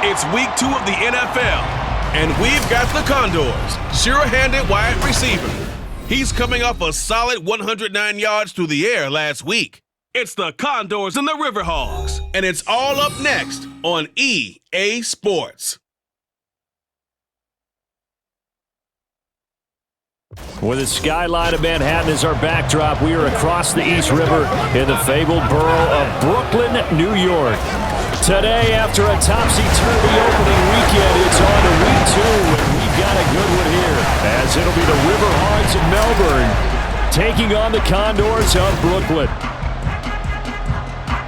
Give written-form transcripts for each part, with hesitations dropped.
It's week 2 of the NFL, and we've got the Condors, sure-handed wide receiver. He's coming off a solid 109 yards through the air last week. It's the Condors and the River Hogs, and it's all up next on EA Sports. With the skyline of Manhattan as our backdrop, we are across the East River in the fabled borough of Brooklyn, New York. Today, after a topsy-turvy opening weekend, it's on to week 2, and we've got a good one here, as it'll be the River Hogs of Melbourne taking on the Condors of Brooklyn.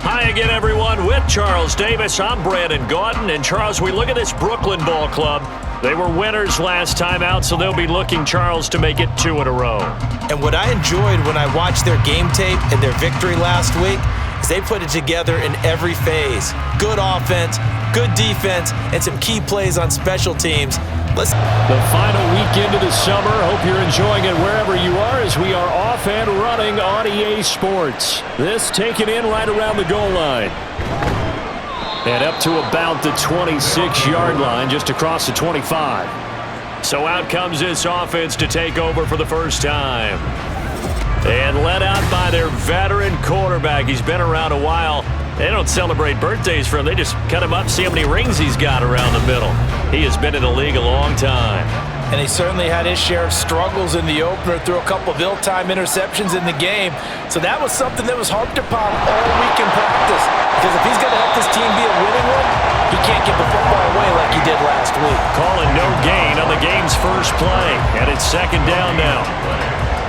Hi again, everyone. With Charles Davis, I'm Brandon Gordon. And Charles, we look at this Brooklyn ball club. They were winners last time out, so they'll be looking, Charles, to make it 2 in a row. And what I enjoyed when I watched their game tape and their victory last week is they put it together in every phase. Good offense, good defense, and some key plays on special teams. The final weekend of the summer. Hope you're enjoying it wherever you are as we are off and running on EA Sports. This taken in right around the goal line. And up to about the 26-yard line, just across the 25. So out comes this offense to take over for the first time. And led out by their veteran quarterback. He's been around a while. They don't celebrate birthdays for him. They just cut him up, see how many rings he's got around the middle. He has been in the league a long time. And he certainly had his share of struggles in the opener, threw a couple of ill-timed interceptions in the game. So that was something that was harped upon all week in practice. Because if he's going to help this team be a winning one, he can't give the football away like he did last week. Calling no gain on the game's first play. And it's second down now.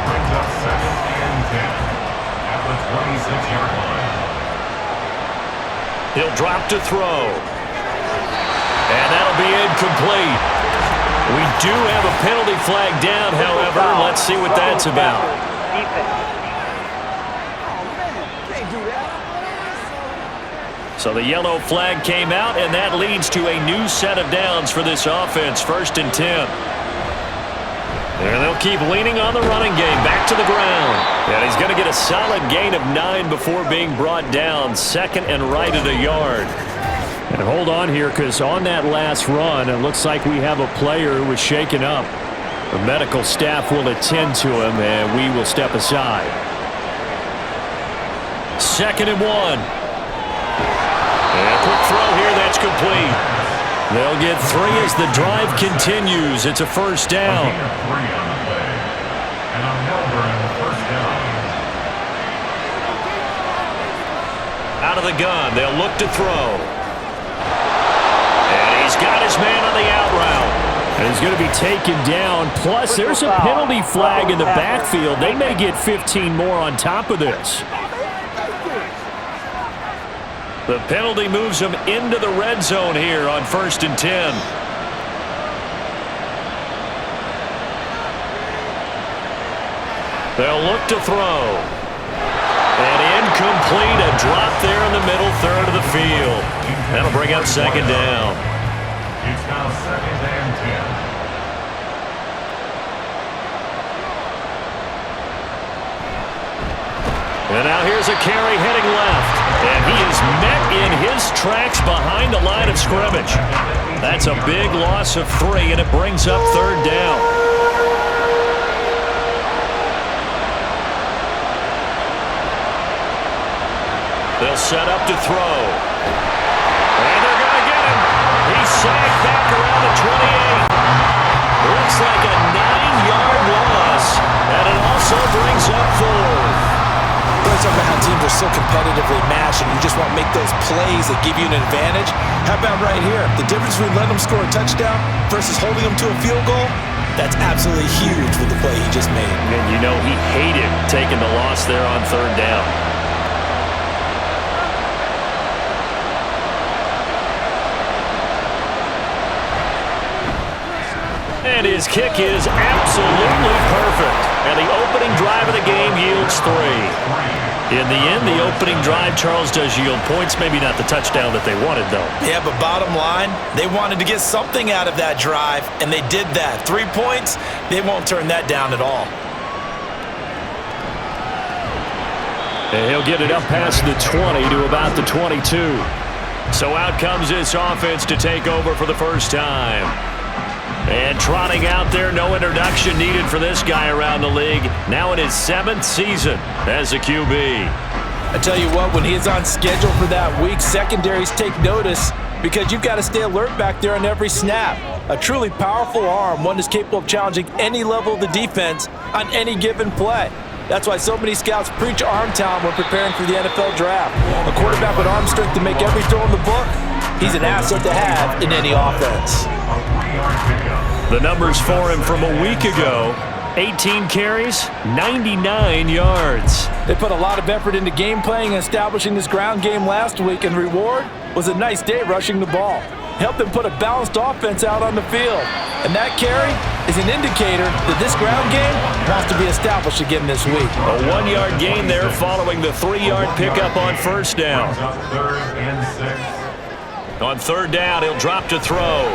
Brings up 2nd and 10 at the 26-yard line. He'll drop to throw. And that'll be incomplete. We do have a penalty flag down, however. Let's see what that's about. So the yellow flag came out, and that leads to a new set of downs for this offense. 1st and 10. And they'll keep leaning on the running game. Back to the ground. And he's going to get a solid gain of 9 before being brought down. 2nd and right at a yard. And hold on here, because on that last run, it looks like we have a player who was shaken up. The medical staff will attend to him, and we will step aside. 2nd and 1. And a quick throw here, that's complete. They'll get 3 as the drive continues. It's a first down. A 3 on the play. And a Melbourne first down. Out of the gun, they'll look to throw. And he's got his man on the out route. And he's going to be taken down. Plus, there's a penalty flag in the backfield. They may get 15 more on top of this. The penalty moves him into the red zone here on 1st and 10. They'll look to throw. And incomplete, a drop there in the middle third of the field. That'll bring up 2nd down. It's now 2nd and 10. And now here's a carry heading left. And he is met in his tracks behind the line of scrimmage. That's a big loss of 3, and it brings up 3rd down. They'll set up to throw. And they're going to get him. He's sagged back around the 28. Looks like a 9-yard loss. And it also brings up 4. Talk about how teams are so competitively matched and you just want to make those plays that give you an advantage. How about right here? The difference between letting them score a touchdown versus holding them to a field goal, that's absolutely huge with the play he just made. And you know he hated taking the loss there on 3rd down. And his kick is absolutely perfect. And the opening drive of the game yields 3. In the end, the opening drive, Charles, does yield points. Maybe not the touchdown that they wanted, though. Yeah, but bottom line, they wanted to get something out of that drive, and they did that. 3 points, they won't turn that down at all. And he'll get it up past the 20 to about the 22. So out comes this offense to take over for the first time. And trotting out there, no introduction needed for this guy around the league. Now in his 7th season as a QB. I tell you what, when he's on schedule for that week, secondaries take notice because you've got to stay alert back there on every snap. A truly powerful arm, one that's capable of challenging any level of the defense on any given play. That's why so many scouts preach arm talent when preparing for the NFL draft. A quarterback with arm strength to make every throw in the book, he's an asset to have in any offense. The numbers for him from a week ago: 18 carries, 99 yards. They put a lot of effort into game playing and establishing this ground game last week, and the reward was a nice day rushing the ball. Helped them put a balanced offense out on the field. And that carry is an indicator that this ground game wants to be established again this week. A 1-yard gain there following the 3-yard pickup on first down. On third down, he'll drop to throw.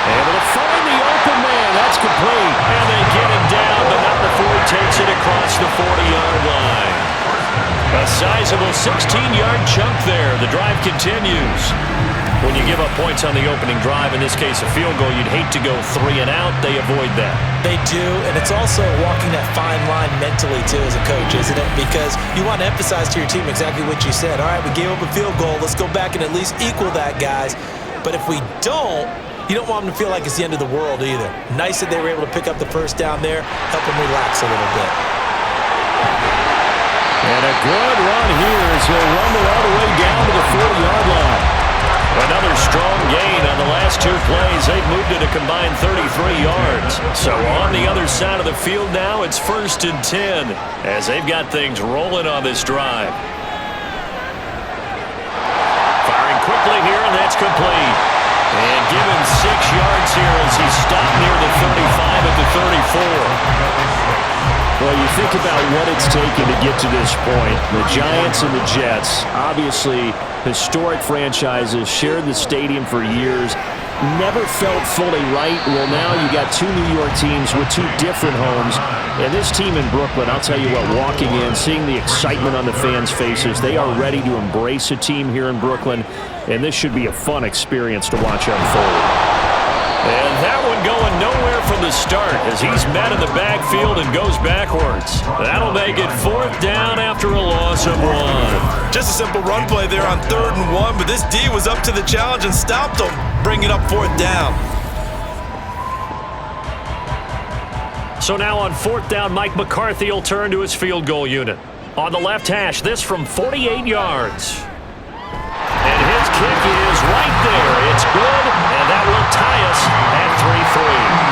Able to find the open man. That's complete. And they get him down, but not before he takes it across the 40-yard line. A sizable 16-yard chunk there. The drive continues. When you give up points on the opening drive, in this case a field goal, you'd hate to go 3 and out. They avoid that. They do, and it's also walking that fine line mentally, too, as a coach, isn't it? Because you want to emphasize to your team exactly what you said. All right, we gave up a field goal. Let's go back and at least equal that, guys. But if we don't, you don't want them to feel like it's the end of the world either. Nice that they were able to pick up the first down there, help them relax a little bit. And a good run here as he'll rumble all the way down to the 40-yard line. Another strong gain on the last 2 plays. They've moved it a combined 33 yards. So on the other side of the field now, it's 1st and 10 as they've got things rolling on this drive. Firing quickly here, and that's complete. And given 6 yards here as he stopped near the 35 at the 34. Well, you think about what it's taken to get to this point. The Giants and the Jets, obviously historic franchises, shared the stadium for years, never felt fully right. Well, now you got 2 New York teams with 2 different homes. And this team in Brooklyn, I'll tell you what, walking in, seeing the excitement on the fans' faces, they are ready to embrace a team here in Brooklyn. And this should be a fun experience to watch unfold. And that one going nowhere from the start as he's met in the backfield and goes backwards. That'll make it 4th down after a loss of 1. Just a simple run play there on 3rd and 1, but this D was up to the challenge and stopped him, bringing up 4th down. So now on 4th down, Mike McCarthy will turn to his field goal unit. On the left hash, this from 48 yards. And his kick is right there. It's good, and that will tie us at 3-3.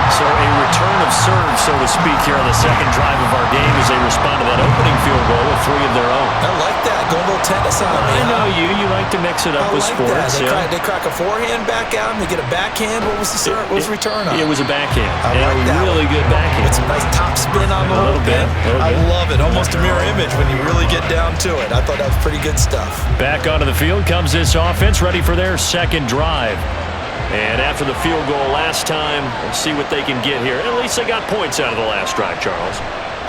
So a return of serve, so to speak, here on the second drive of our game as they respond to that opening field goal with 3 of their own. I like that. Going a little tennis on me. I know you. You like to mix it up with sports. They crack a forehand back out, and they get a backhand. What was the serve? What was the return on? It was a backhand. I like that. Really good backhand. With some nice top spin on the little bit. I love it. Almost a mirror image when you really get down to it. I thought that was pretty good stuff. Back onto the field comes this offense, ready for their second drive. And after the field goal last time, we'll see what they can get here. At least they got points out of the last drive, Charles.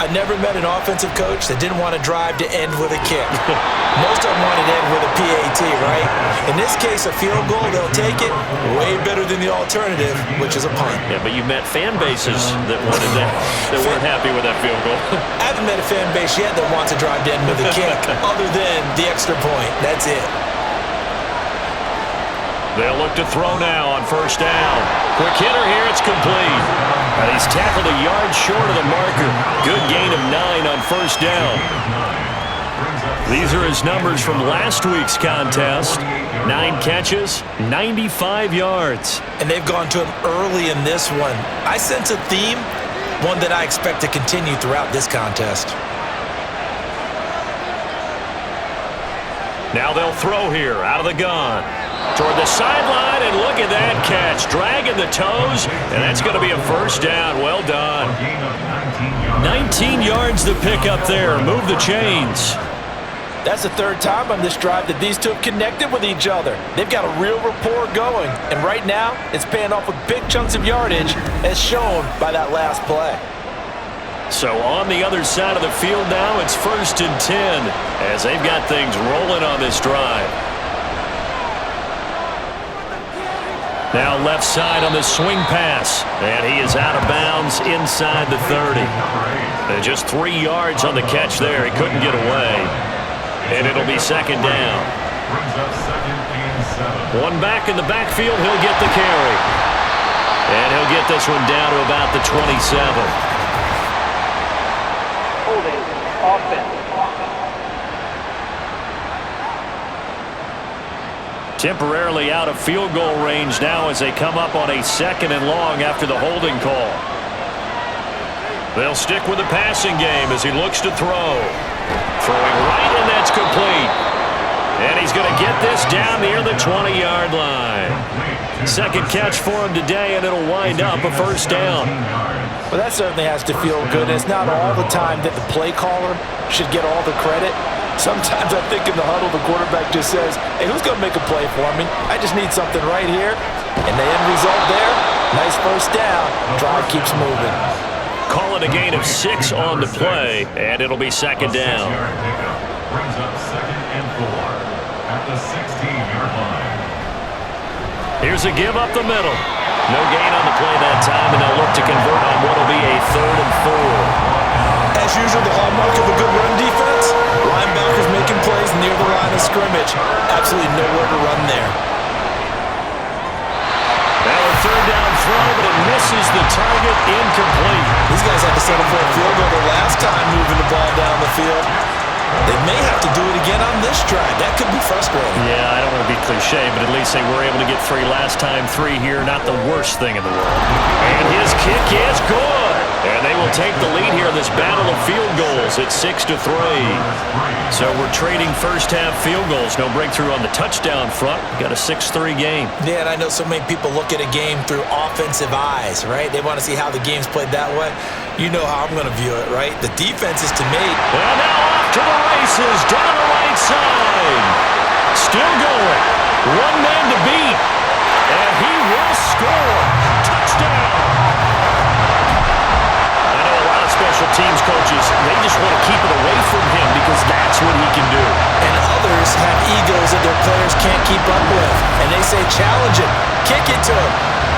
I never met an offensive coach that didn't want to drive to end with a kick. Most of them wanted to end with a PAT, right? In this case, a field goal, they'll take it way better than the alternative, which is a punt. Yeah, but you met fan bases that wanted that, that weren't happy with that field goal. I haven't met a fan base yet that wants to drive to end with a kick other than the extra point. That's it. They'll look to throw now on first down. Quick hitter here, it's complete. And he's tackled a yard short of the marker. Good gain of 9 on first down. These are his numbers from last week's contest. 9 catches, 95 yards. And they've gone to him early in this one. I sense a theme, one that I expect to continue throughout this contest. Now they'll throw here, out of the gun. Toward the sideline, and look at that catch. Dragging the toes, and that's going to be a first down. Well done. 19 yards to pick up there. Move the chains. That's the 3rd time on this drive that these two have connected with each other. They've got a real rapport going, and right now it's paying off with big chunks of yardage as shown by that last play. So on the other side of the field now, it's 1st and 10 as they've got things rolling on this drive. Now left side on the swing pass, and he is out of bounds inside the 30. And just 3 yards on the catch there. He couldn't get away. And it'll be 2nd down. One back in the backfield, he'll get the carry. And he'll get this one down to about the 27. Holding offense. Temporarily out of field goal range now as they come up on a 2nd and long after the holding call. They'll stick with the passing game as he looks to throw. Throwing right, and that's complete. And he's going to get this down near the 20-yard line. 2nd catch for him today, and it'll wind up a 1st down. Well, that certainly has to feel good. It's not all the time that the play caller should get all the credit. Sometimes I think in the huddle, the quarterback just says, hey, who's going to make a play for me? I just need something right here. And the end result there, nice 1st down. Drive keeps moving. Call it a gain of 6 on the play, and it'll be 2nd down. Brings up 2nd and 4 at the 16-yard line. Here's a give up the middle. No gain on the play that time, and they'll look to convert on what will be a 3rd and 4. As usual, the hallmark of a good run defense, linebackers making plays near the line of scrimmage. Absolutely nowhere to run there. Now a 3rd down throw, but it misses the target, incomplete. These guys had to settle for a field goal the last time moving the ball down the field. They may have to do it again on this drive. That could be frustrating. Yeah, I don't want to be cliche, but at least they were able to get 3 last time. 3 here, not the worst thing in the world. And his kick is good. And they will take the lead here in this battle of field goals at 6-3. So we're trading first half field goals. No breakthrough on the touchdown front. Got a 6-3 game. Yeah, and I know so many people look at a game through offensive eyes, right? They want to see how the game's played that way. You know how I'm going to view it, right? The defense is to me. And now off to the races down the right side. Still going. One man to beat. And he will score. Touchdown. Special teams coaches, they just want to keep it away from him because that's what he can do. And others have egos that their players can't keep up with. And they say, challenge him, kick it to him.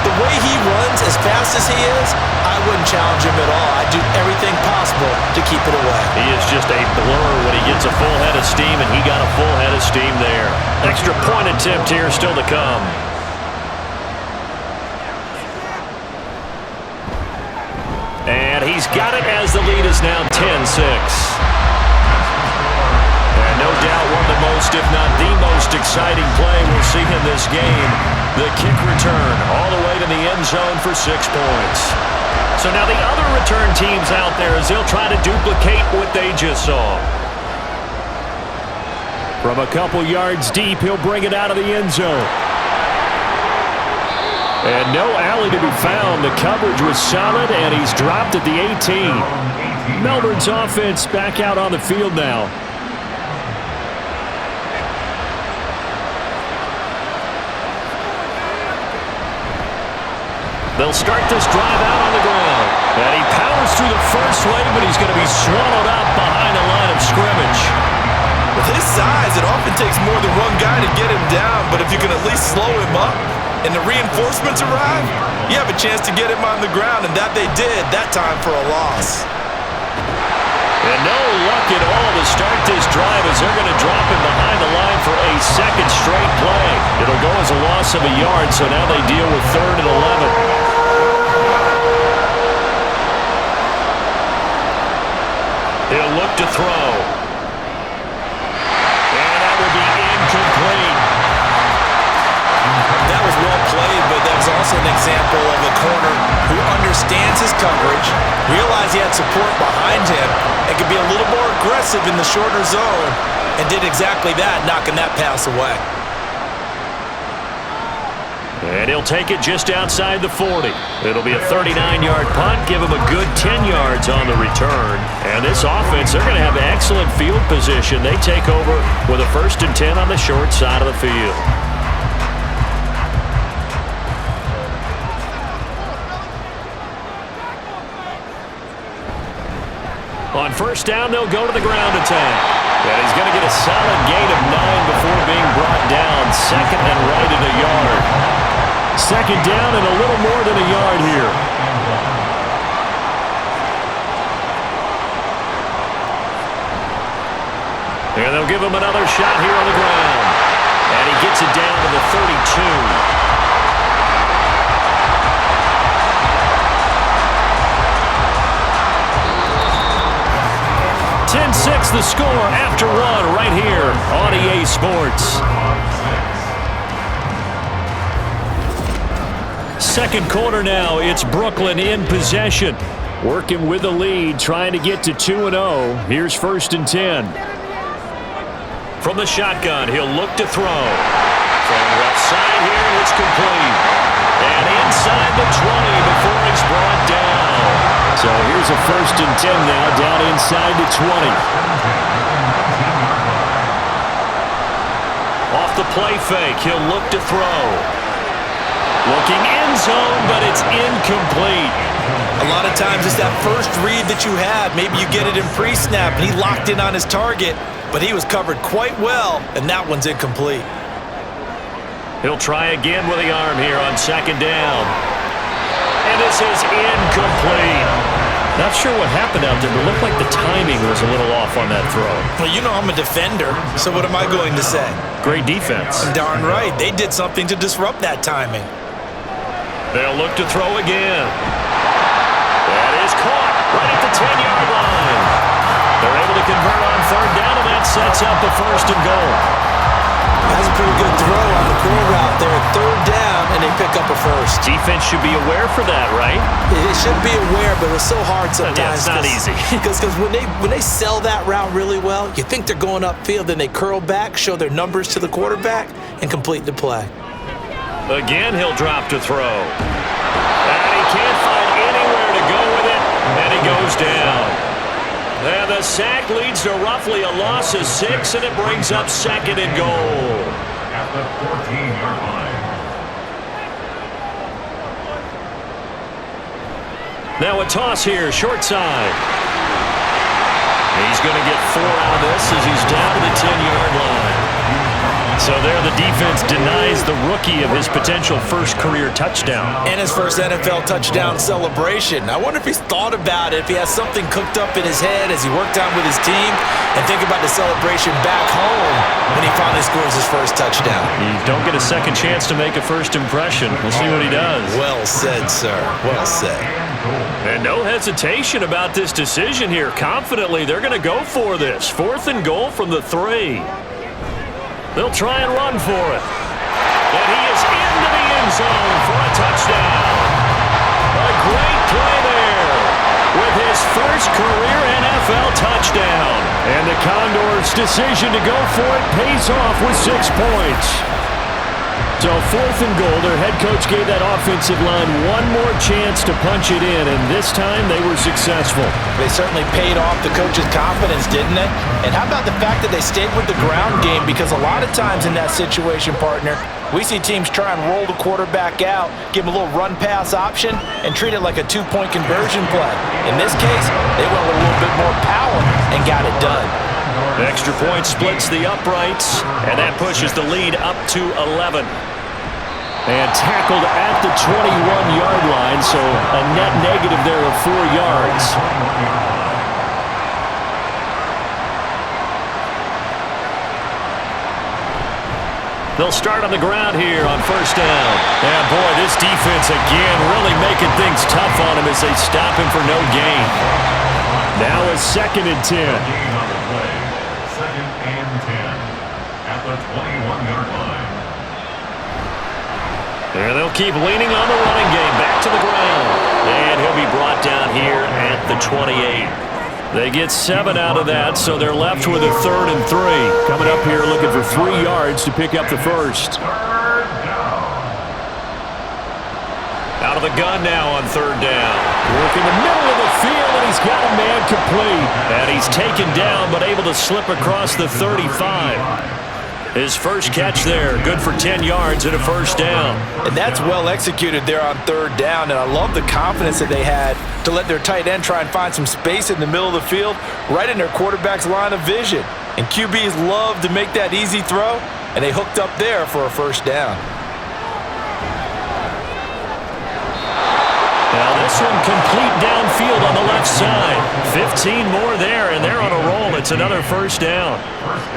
The way he runs as fast as he is, I wouldn't challenge him at all. I'd do everything possible to keep it away. He is just a blur when he gets a full head of steam, and he got a full head of steam there. Extra point attempt here still to come. And he's got it as the lead is now 10-6. And no doubt one of the most, if not the most exciting play we'll see in this game. The kick return all the way to the end zone for 6 points. So now the other return teams out there as they'll try to duplicate what they just saw. From a couple yards deep, he'll bring it out of the end zone. And no alley to be found. The coverage was solid, and he's dropped at the 18. Melbourne's offense back out on the field now. They'll start this drive out on the ground. And he powers through the first wave, but he's going to be swallowed up behind the line of scrimmage. With his size, it often takes more than one guy to get him down, but if you can at least slow him up and the reinforcements arrive, you have a chance to get him on the ground, and that they did that time for a loss. And no luck at all to start this drive as they're going to drop him behind the line for a 2nd straight play. It'll go as a loss of a yard, so now they deal with 3rd and 11. He'll look to throw. And that will be incomplete. That was well played, but that was also an example of a corner who understands his coverage, realized he had support behind him, and could be a little more aggressive in the shorter zone, and did exactly that, knocking that pass away. And he'll take it just outside the 40. It'll be a 39-yard punt, give him a good 10 yards on the return. And this offense, they're going to have excellent field position. They take over with a 1st and 10 on the short side of the field. On first down, they'll go to the ground attack. And he's going to get a solid gain of 9 before being brought down. Second and right at a yard. Second down and a little more than a yard here. And they'll give him another shot here on the ground. And he gets it down to the 32. 10-6 the score after one right here on EA Sports. Second quarter now, it's Brooklyn in possession. Working with the lead, trying to get to 2-0. Here's first and 10. From the shotgun, he'll look to throw. From left side here, it's complete. And inside the 20 before he's brought down. So here's a first and 10 now, down inside the 20. Off the play fake, he'll look to throw. Looking end zone, but it's incomplete. A lot of times it's that first read that you have. Maybe you get it in pre-snap, and he locked in on his target, but he was covered quite well, and that one's incomplete. He'll try again with the arm here on second down. And this is incomplete. Not sure what happened out there, but it looked like the timing was a little off on that throw. Well, you know I'm a defender, so what am I going to say? Great defense. Darn right. They did something to disrupt that timing. They'll look to throw again. That is caught right at the 10-yard line. They're able to convert on third down, and that sets up a first and goal. That's a pretty good throw on the curl route there. Third down, and they pick up a first. Defense should be aware for that, right? It should be aware, but it's so hard sometimes. Yeah, it's not easy. Because when they sell that route really well, you think they're going upfield, then they curl back, show their numbers to the quarterback, and complete the play. Again, he'll drop to throw. And he can't find anywhere to go with it, and he goes down. And the sack leads to roughly a loss of 6, and it brings up second and goal. At the 14-yard line. Now a toss here, short side. He's going to get 4 out of this as he's down to the 10-yard line. So there the defense denies the rookie of his potential first career touchdown. And his first NFL touchdown celebration. I wonder if he's thought about it, if he has something cooked up in his head as he worked on with his team, and think about the celebration back home when he finally scores his first touchdown. You don't get a second chance to make a first impression. We'll see what he does. Well said, sir. Well said. And no hesitation about this decision here. Confidently, they're going to go for this. 4th and goal from the 3. They'll try and run for it. And he is into the end zone for a touchdown. A great play there with his first career NFL touchdown. And the Condors' decision to go for it pays off with 6 points. So 4th and goal, their head coach gave that offensive line one more chance to punch it in, and this time they were successful. They certainly paid off the coach's confidence, didn't they? And how about the fact that they stayed with the ground game? Because a lot of times in that situation, partner, we see teams try and roll the quarterback out, give him a little run-pass option, and treat it like a 2-point conversion play. In this case, they went with a little bit more power and got it done. The extra point splits the uprights, and that pushes the lead up to 11. And tackled at the 21-yard line, so a net negative there of 4 yards. They'll start on the ground here on first down. And boy, this defense again really making things tough on him as they stop him for no gain. Now a 2nd and 10. Second and 10 at the 21-yard line. And they'll keep leaning on the running game back to the ground. And he'll be brought down here at the 28. They get 7 out of that, so they're left with a 3rd and 3. Coming up here looking for 3 yards to pick up the first. Out of the gun now on 3rd down. Working the middle of the field, and he's got a man complete. And he's taken down, but able to slip across the 35. His first catch there, good for 10 yards and a first down. And that's well executed there on 3rd down, and I love the confidence that they had to let their tight end try and find some space in the middle of the field, right in their quarterback's line of vision. And QBs love to make that easy throw, and they hooked up there for a first down. Now this one complete downfield on the left side. 15 more there, and they're on a roll. It's another first down.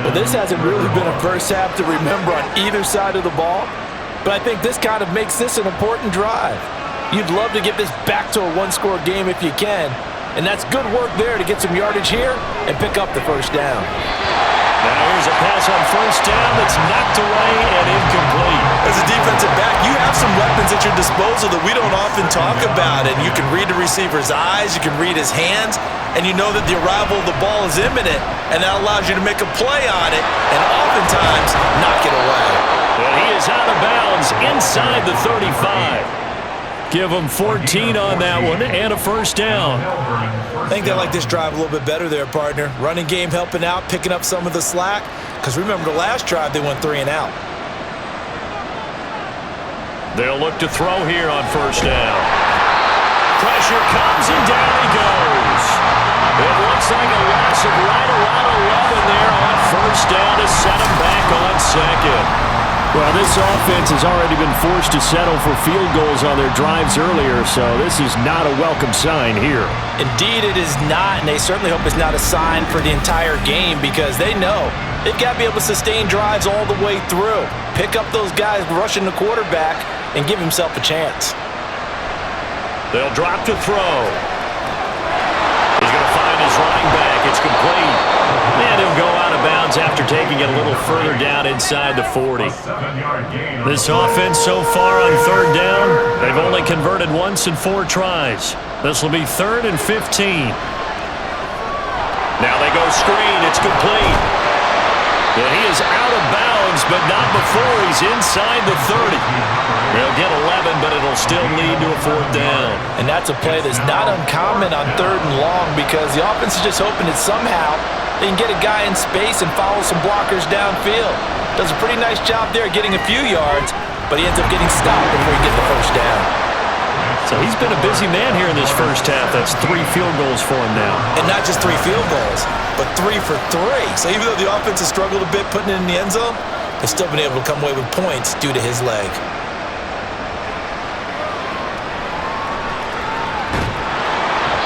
Well, this hasn't really been a first half to remember on either side of the ball, but I think this kind of makes this an important drive. You'd love to get this back to a one-score game if you can, and that's good work there to get some yardage here and pick up the first down. Now here's a pass on first down that's knocked away and incomplete. As a defensive back, you have some weapons at your disposal that we don't often talk about, and you can read the receiver's eyes, you can read his hands, and you know that the arrival of the ball is imminent, and that allows you to make a play on it and oftentimes knock it away. And he is out of bounds inside the 35. Give him 14 on that one and a first down. I think they like this drive a little bit better there, partner. Running game helping out, picking up some of the slack. Because remember the last drive, they went 3 and out. They'll look to throw here on first down. Pressure comes and down he goes. It looks like a loss of right around 11 there on first down to set him back on second. Well, this offense has already been forced to settle for field goals on their drives earlier, so this is not a welcome sign here. Indeed, it is not, and they certainly hope it's not a sign for the entire game because they know they've got to be able to sustain drives all the way through. Pick up those guys rushing the quarterback and give himself a chance. They'll drop to throw. He's going to find his running back. It's complete. And he'll go out of bounds after taking it a little further down inside the 40. This offense so far on third down, they've only converted once in 4 tries. This will be 3rd and 15. Now they go screen. It's complete. And he is out of bounds, but not before he's inside the 30. They'll get 11, but it'll still lead to a 4th down. And that's a play that's not uncommon on 3rd and long because the offense is just hoping that somehow they can get a guy in space and follow some blockers downfield. Does a pretty nice job there getting a few yards, but he ends up getting stopped before he gets the first down. So he's been a busy man here in this first half. That's 3 field goals for him now. And not just 3 field goals, but 3 for 3. So even though the offense has struggled a bit putting it in the end zone, they've still been able to come away with points due to his leg.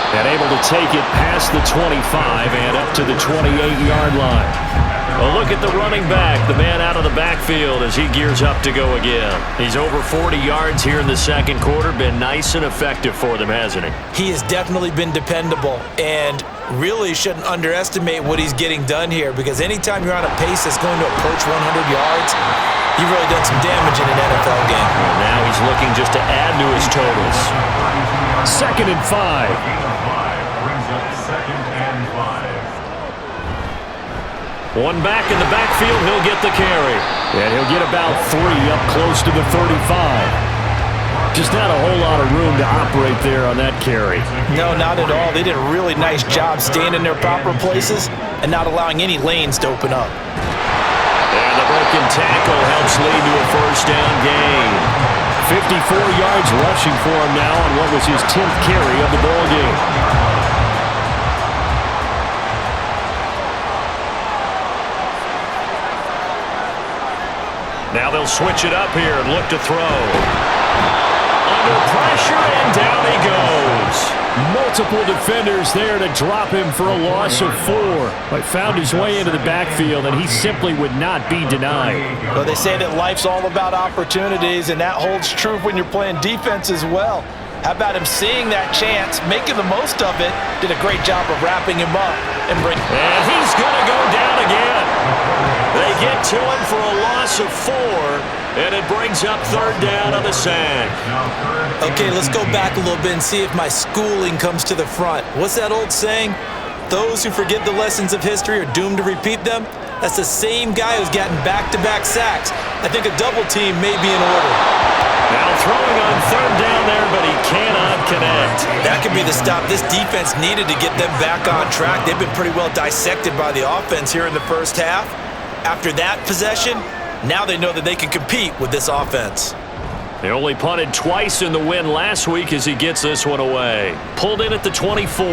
And able to take it past the 25 and up to the 28-yard line. Well, look at the running back, the man out of the backfield as he gears up to go again. He's over 40 yards here in the second quarter. Been nice and effective for them, hasn't he? He has definitely been dependable and really shouldn't underestimate what he's getting done here because anytime you're on a pace that's going to approach 100 yards, you've really done some damage in an NFL game. And now he's looking just to add to his totals. 2nd and 5. Brings up 2nd and 5. One back in the backfield, he'll get the carry. And he'll get about 3 up close to the 35. Just not a whole lot of room to operate there on that carry. No, not at all. They did a really nice job staying in their proper places and not allowing any lanes to open up. And the broken tackle helps lead to a first down gain. 54 yards rushing for him now on what was his 10th carry of the ball game. Now they'll switch it up here and look to throw. Under pressure, and down he goes. Multiple defenders there to drop him for a loss of 4. But found his way into the backfield, and he simply would not be denied. Well, they say that life's all about opportunities, and that holds true when you're playing defense as well. How about him seeing that chance, making the most of it, did a great job of wrapping him up. And he's going to go down again. They get to him for a loss of 4, and it brings up 3rd down on the sack. Okay, let's go back a little bit and see if my schooling comes to the front. What's that old saying? Those who forget the lessons of history are doomed to repeat them. That's the same guy who's gotten back-to-back sacks. I think a double team may be in order. Now throwing on 3rd down there, but he cannot connect. That could be the stop this defense needed to get them back on track. They've been pretty well dissected by the offense here in the first half. After that possession, now they know that they can compete with this offense. They only punted twice in the win last week as he gets this one away. Pulled in at the 24.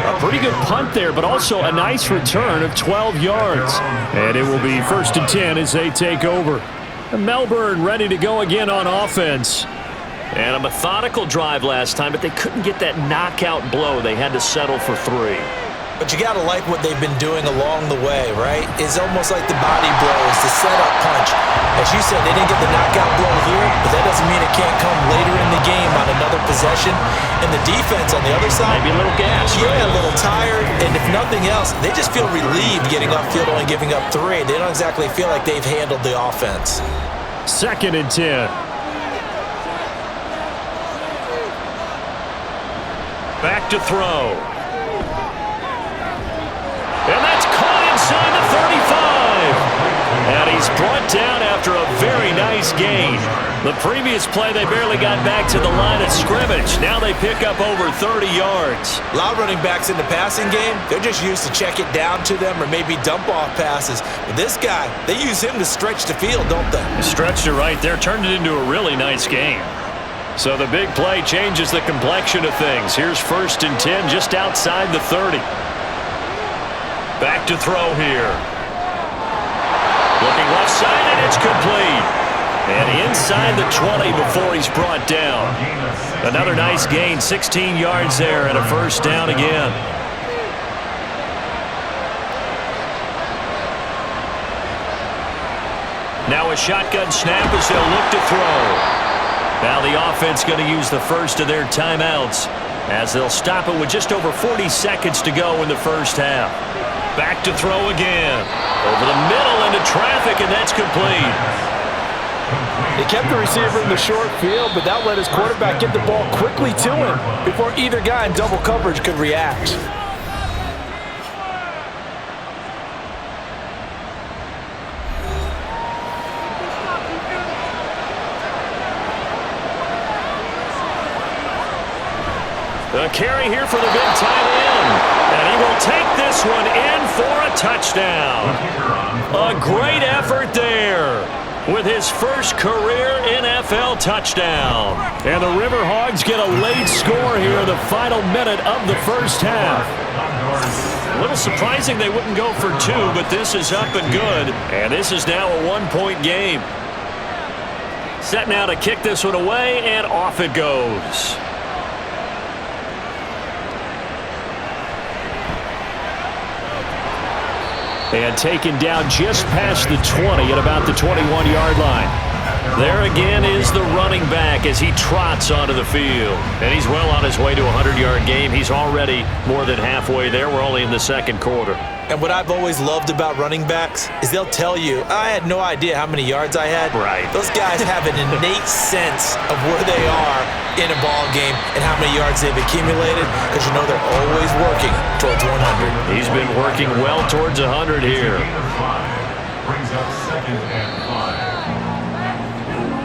A pretty good punt there, but also a nice return of 12 yards. And it will be 1st and 10 as they take over. Melbourne ready to go again on offense. And a methodical drive last time, but they couldn't get that knockout blow. They had to settle for 3. But you got to like what they've been doing along the way, right? It's almost like the body blows, the setup punch. As you said, they didn't get the knockout blow here, but that doesn't mean it can't come later in the game on another possession. And the defense on the other side, maybe a little gas. Yeah, a little tired. And if nothing else, they just feel relieved getting upfield, only giving up 3. They don't exactly feel like they've handled the offense. 2nd and 10. Back to throw. And that's caught inside the 35. And he's brought down after a very nice gain. The previous play, they barely got back to the line of scrimmage. Now they pick up over 30 yards. A lot of running backs in the passing game, they're just used to check it down to them or maybe dump off passes. But this guy, they use him to stretch the field, don't they? Stretched it right there, turned it into a really nice game. So the big play changes the complexion of things. Here's 1st and 10 just outside the 30. Back to throw here. Looking left side, and it's complete. And inside the 20 before he's brought down. Another nice gain, 16 yards there, and a 1st down again. Now a shotgun snap as they'll look to throw. Now the offense going to use the first of their timeouts as they'll stop it with just over 40 seconds to go in the 1st half. Back to throw again. Over the middle into traffic, and that's complete. They kept the receiver in the short field, but that let his quarterback get the ball quickly to him before either guy in double coverage could react. The carry here for the big tight end. And he will take this one in for a touchdown. A great effort there with his first career NFL touchdown. And the River Hogs get a late score here in the final minute of the 1st half. A little surprising they wouldn't go for 2, but this is up and good. And this is now a 1-point game. Set now to kick this one away, and off it goes. And taken down just past the 20 at about the 21-yard line. There again is the running back as he trots onto the field. And he's well on his way to a 100-yard game. He's already more than halfway there. We're only in the 2nd quarter. And what I've always loved about running backs is they'll tell you, I had no idea how many yards I had. Right. Those guys have an innate sense of where they are in a ball game and how many yards they've accumulated, because you know they're always working towards 100. He's been working well towards 100 here. Brings up 2nd and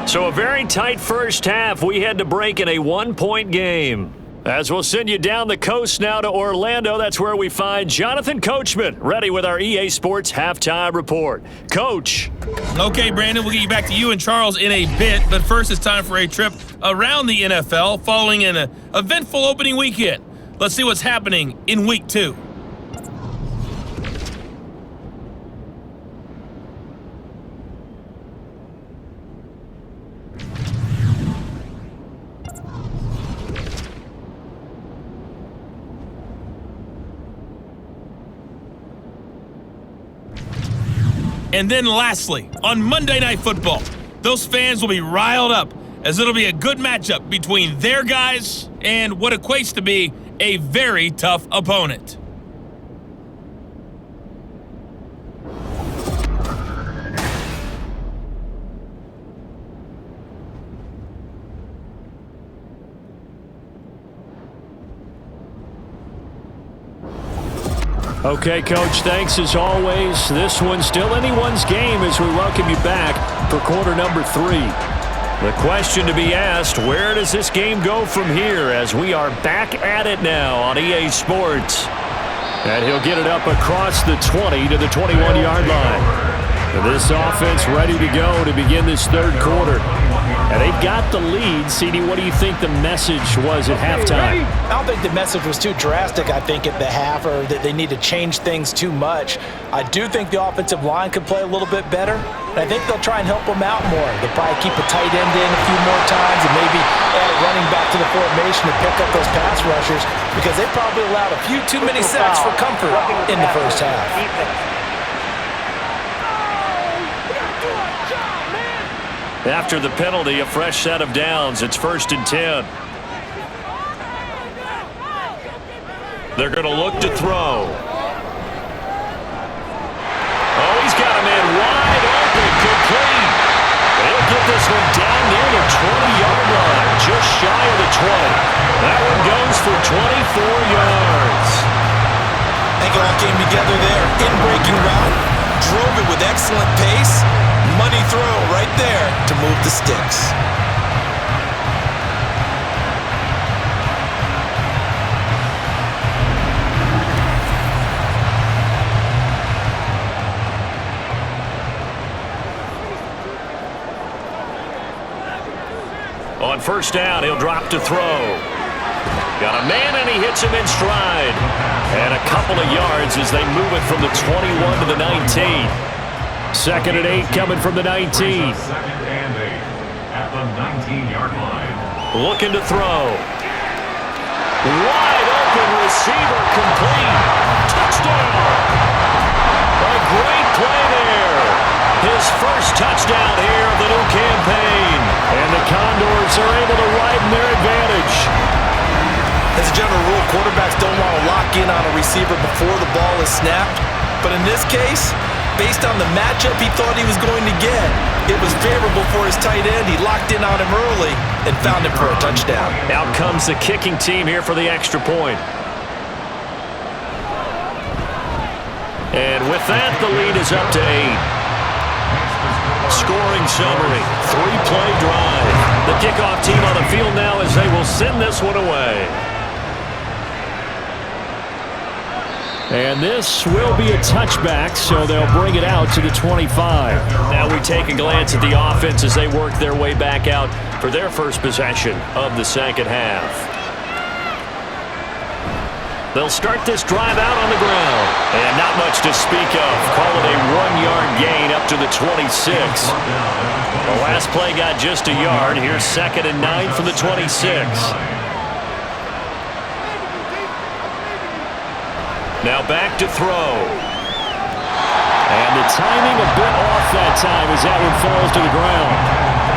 5. So a very tight 1st half. We had to break in a 1-point game. As we'll send you down the coast now to Orlando, that's where we find Jonathan Coachman, ready with our EA Sports Halftime Report. Coach. Okay, Brandon, we'll get you back to you and Charles in a bit, but first it's time for a trip around the NFL following an eventful opening weekend. Let's see what's happening in Week 2. And then lastly, on Monday Night Football, those fans will be riled up as it'll be a good matchup between their guys and what equates to be a very tough opponent. Okay, Coach, thanks as always. This one's still anyone's game as we welcome you back for quarter number 3. The question to be asked, where does this game go from here as we are back at it now on EA Sports? And he'll get it up across the 20 to the 21-yard line. This offense ready to go to begin this third quarter. And they've got the lead. CD, what do you think the message was at halftime? I don't think the message was too drastic, I think, at the half, or that they need to change things too much. I do think the offensive line could play a little bit better, and I think they'll try and help them out more. They'll probably keep a tight end in a few more times and maybe add a running back to the formation to pick up those pass rushers, because they probably allowed a few too many sacks for comfort in the first half. After the penalty, a fresh set of downs. It's 1st and 10. They're going to look to throw. Oh, he's got a man wide open, complete. They'll get this one down near the 20-yard line, just shy of the 20. That one goes for 24 yards. I think it all came together there. In-breaking route, drove it with excellent pace. Money throw right there to move the sticks. On 1st down, he'll drop to throw. Got a man, and he hits him in stride. And a couple of yards as they move it from the 21 to the 19. 2nd and 8 coming from the 19. 2nd and 8 at the 19-yard line. Looking to throw. Wide open receiver, complete. Touchdown. A great play there. His first touchdown here of the new campaign. And the Condors are able to widen their advantage. As a general rule, quarterbacks don't want to lock in on a receiver before the ball is snapped. But in this case, based on the matchup he thought he was going to get, it was favorable for his tight end. He locked in on him early and found him for a touchdown. Out comes the kicking team here for the extra point. And with that, the lead is up to 8. Scoring summary, 3-play drive. The kickoff team on the field now as they will send this one away. And this will be a touchback, so they'll bring it out to the 25. Now we take a glance at the offense as they work their way back out for their first possession of the second half. They'll start this drive out on the ground. And not much to speak of. Call it a 1-yard gain up to the 26. The last play got just a yard. Here's 2nd and 9 from the 26. Now back to throw. And the timing a bit off that time as that one falls to the ground.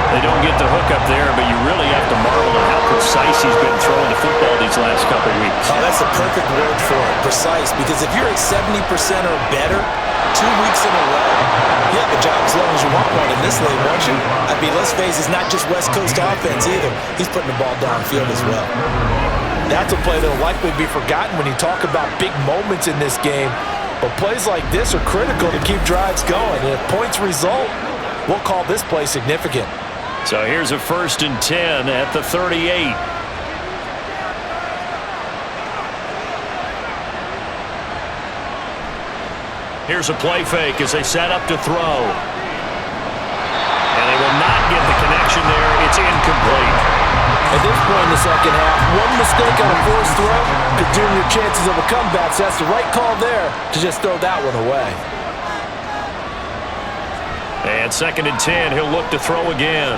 They don't get the hook up there, but you really have to marvel at how precise he's been throwing the football these last couple weeks. Oh, that's the perfect word for it, precise, because if you're at 70% or better 2 weeks in a row, you have a job as long as you want one in this league, won't you? I mean, let's face it, it's not just West Coast offense either. He's putting the ball downfield as well. That's a play that will likely be forgotten when you talk about big moments in this game. But plays like this are critical to keep drives going. And if points result, we'll call this play significant. So here's a 1st and 10 at the 38. Here's a play fake as they set up to throw. And they will not get the connection there. It's incomplete. At this point in the second half, one mistake on a forced throw could doom your chances of a comeback. So that's the right call there to just throw that one away. And 2nd and 10, he'll look to throw again.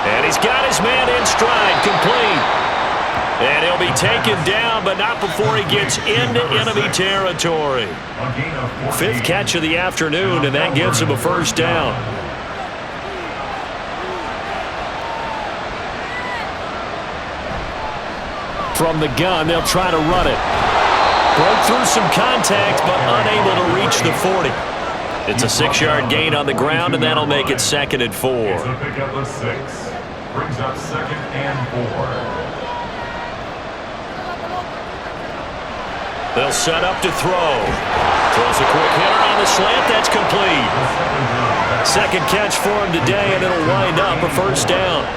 And he's got his man in stride, complete. And he'll be taken down, but not before he gets into enemy territory. 5th catch of the afternoon, and that gives him a 1st down. From the gun, they'll try to run it. Broke through some contact, but unable to reach the 40. It's a 6-yard gain on the ground, and that'll make it 2nd and 4. It's a pickup of 6. Brings up 2nd and 4. They'll set up to throw. Throws a quick hitter on the slant. That's complete. 2nd catch for him today, and it'll wind up a 1st down.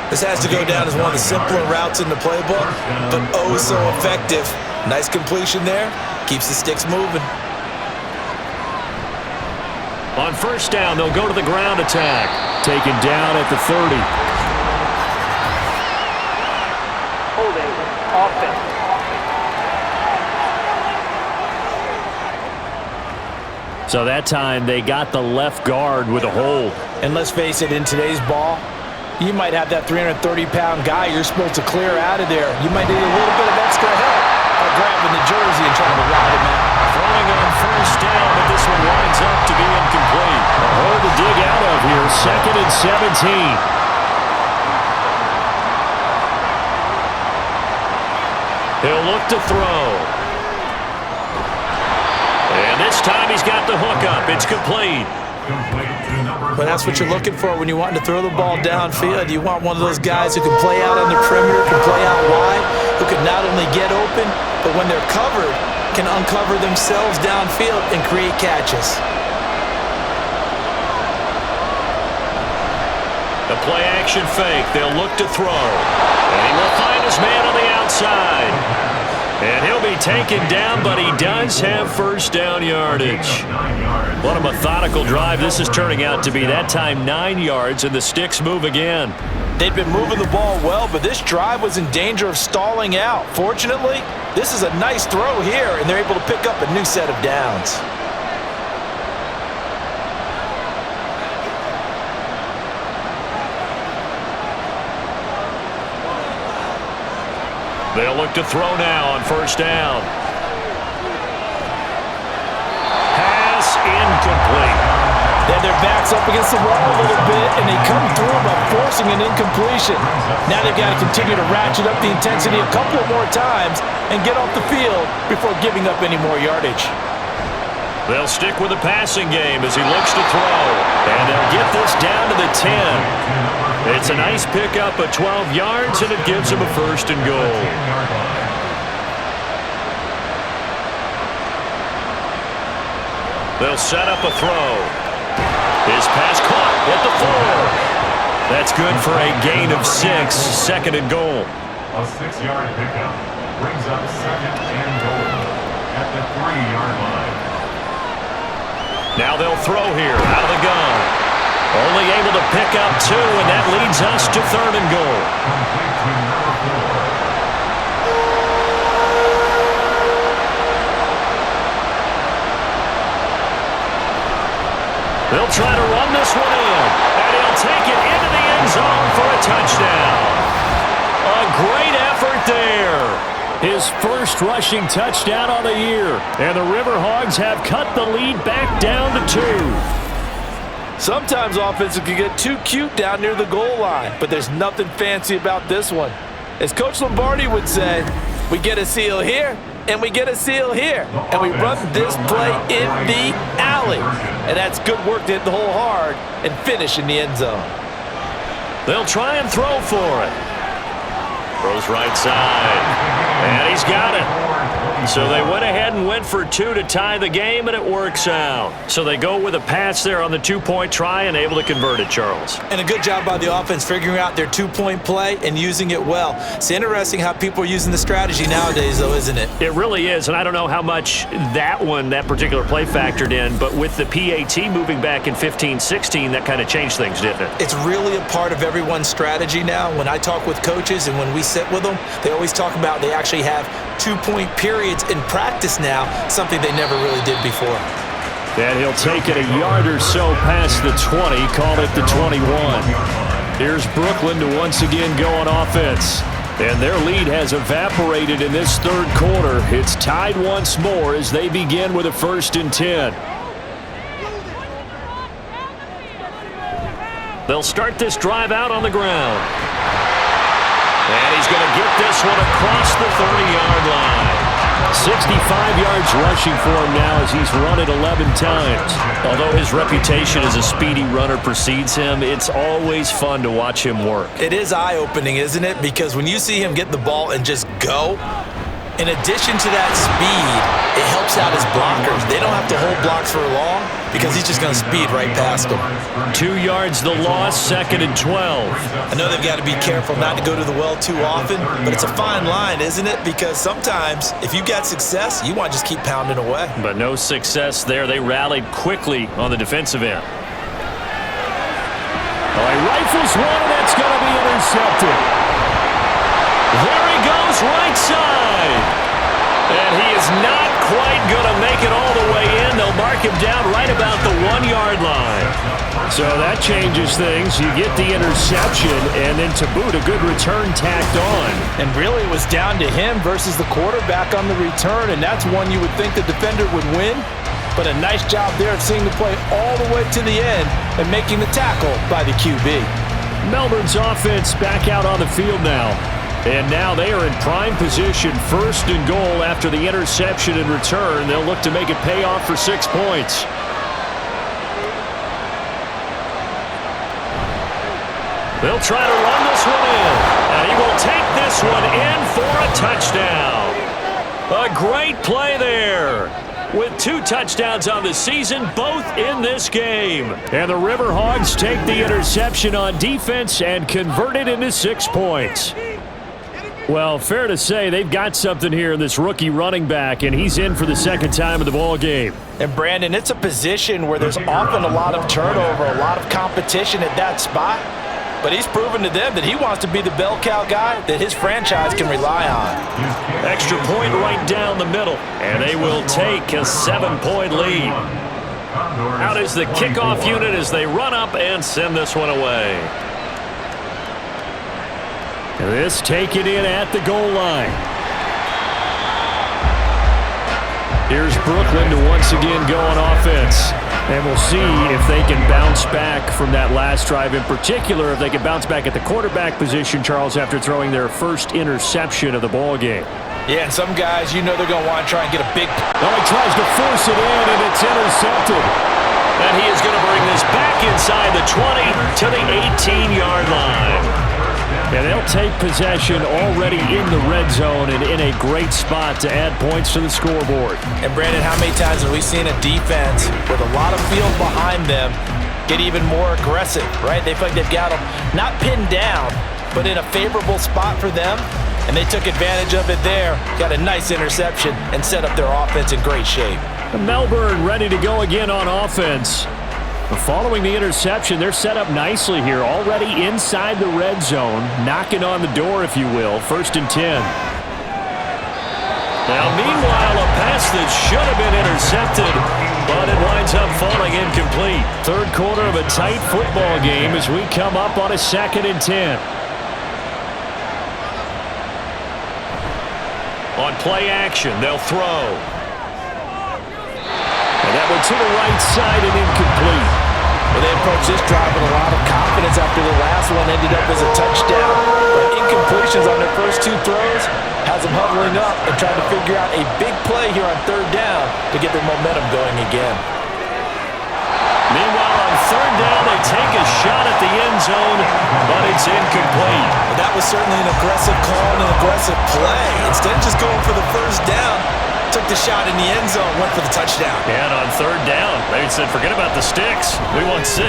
This has to go down as one of the simpler routes in the playbook, but oh so effective. Nice completion there. Keeps the sticks moving. On first down, they'll go to the ground attack. Taken down at the 30. Holding. Offense. So that time they got the left guard with a hold. And let's face it, in today's ball, you might have that 330-pound guy you're supposed to clear out of there. You might need a little bit of extra help by grabbing the jersey and trying to ride him out. Throwing on first down, but this one winds up to be incomplete. A hole to dig out of here, 2nd and 17. He'll look to throw. And this time he's got the hook up. It's complete. But that's what you're looking for when you want to throw the ball downfield. You want one of those guys who can play out on the perimeter, can play out wide, who can not only get open, but when they're covered, can uncover themselves downfield and create catches. The play action fake. They'll look to throw. And he will find his man on the outside. And he'll be taken down, but he does have first down yardage. What a methodical drive this is turning out to be. That time 9 yards, and the sticks move again. They'd been moving the ball well, but this drive was in danger of stalling out. Fortunately, this is a nice throw here, and they're able to pick up a new set of downs. They'll look to throw now on first down. Pass incomplete. They have their backs up against the wall a little bit, and they come through by forcing an incompletion. Now they've got to continue to ratchet up the intensity a couple more times and get off the field before giving up any more yardage. They'll stick with the passing game as he looks to throw. And they'll get this down to the 10. It's a nice pickup of 12 yards, and it gives him a first and goal. They'll set up a throw. His pass caught at the 4. That's good for a gain of 6, 2nd and goal. A 6-yard pickup brings up 2nd and goal at the 3-yard line. Now they'll throw here out of the gun. Only able to pick up 2, and that leads us to 3rd and goal. Complete to number 4. They'll try to run this one in, and he'll take it into the end zone for a touchdown. A great effort there. His first rushing touchdown on the year, and the River Hogs have cut the lead back down to 2. Sometimes offenses can get too cute down near the goal line, but there's nothing fancy about this one. As Coach Lombardi would say, we get a seal here, and we get a seal here, and we run this play in the alley. And that's good work to hit the hole hard and finish in the end zone. They'll try and throw for it. Throws right side, and he's got it. So they went ahead and went for 2 to tie the game, and it works out. So they go with a pass there on the 2-point try and able to convert it, Charles. And a good job by the offense figuring out their 2-point play and using it well. It's interesting how people are using the strategy nowadays, though, isn't it? It really is, and I don't know how much that particular play factored in, but with the PAT moving back in 15-16, that kind of changed things, didn't it? It's really a part of everyone's strategy now. When I talk with coaches and when we sit with them, they always talk about they actually have 2-point periods in practice now, something they never really did before. And he'll take it a yard or so past the 20, call it the 21. Here's Brooklyn to once again go on offense. And their lead has evaporated in this 3rd quarter. It's tied once more as they begin with a 1st and 10. They'll start this drive out on the ground. And he's going to get this one across the 30-yard line. 65 yards rushing for him now as he's run it 11 times. Although his reputation as a speedy runner precedes him, it's always fun to watch him work. It is eye-opening, isn't it? Because when you see him get the ball and just go, in addition to that speed, it helps out his blockers. They don't have to hold blocks for long. because he's just going to speed right past him. 2 yards the loss, 2nd and 12. I know they've got to be careful not to go to the well too often, but it's a fine line, isn't it? Because sometimes if you got success, you want to just keep pounding away. But no success there. They rallied quickly on the defensive end. Oh, he rifles one, and that's going to be intercepted. There he goes, right side. And he is not quite going to make it all the way in. They'll mark him down right about the 1-yard line. So that changes things. You get the interception, and then to boot, a good return tacked on. And really it was down to him versus the quarterback on the return, and that's one you would think the defender would win. But a nice job there of seeing the play all the way to the end and making the tackle by the QB. Melbourne's offense back out on the field now. And now they are in prime position, 1st and goal after the interception and return. They'll look to make it pay off for 6 points. They'll try to run this one in. And he will take this one in for a touchdown. A great play there. With 2 touchdowns on the season, both in this game. And the River Hogs take the interception on defense and convert it into 6 points. Well, fair to say they've got something here in this rookie running back, and he's in for the 2nd time of the ball game. And Brandon, it's a position where there's often a lot of turnover, a lot of competition at that spot. But he's proven to them that he wants to be the bell cow guy that his franchise can rely on. Extra point right down the middle, and they will take a 7-point lead. Out is the kickoff unit as they run up and send this one away. This taken in at the goal line. Here's Brooklyn to once again go on offense. And we'll see if they can bounce back from that last drive. In particular, if they can bounce back at the quarterback position, Charles, after throwing their first interception of the ball game. Yeah, and some guys, you know they're going to want to try and get a big... Oh, he tries to force it in, and it's intercepted. And he is going to bring this back inside the 20 to the 18-yard line. And they'll take possession already in the red zone and in a great spot to add points to the scoreboard. And Brandon, how many times have we seen a defense with a lot of field behind them get even more aggressive, right? They feel like they've got them not pinned down, but in a favorable spot for them. And they took advantage of it there, got a nice interception, and set up their offense in great shape. Melbourne ready to go again on offense. Following the interception, they're set up nicely here, already inside the red zone, knocking on the door, if you will, 1st and 10. Now, meanwhile, a pass that should have been intercepted, but it winds up falling incomplete. 3rd quarter of a tight football game as we come up on a 2nd and 10. On play action, they'll throw. And that one to the right side and incomplete. Well, they approached this drive with a lot of confidence after the last one ended up as a touchdown. But incompletions on their first 2 throws has them huddling up and trying to figure out a big play here on 3rd down to get their momentum going again. Meanwhile, on 3rd down, they take a shot at the end zone, but it's incomplete. Well, that was certainly an aggressive call and an aggressive play. Instead of just going for the 1st down, took the shot in the end zone, went for the touchdown. And on 3rd down, they said, forget about the sticks. We want 6.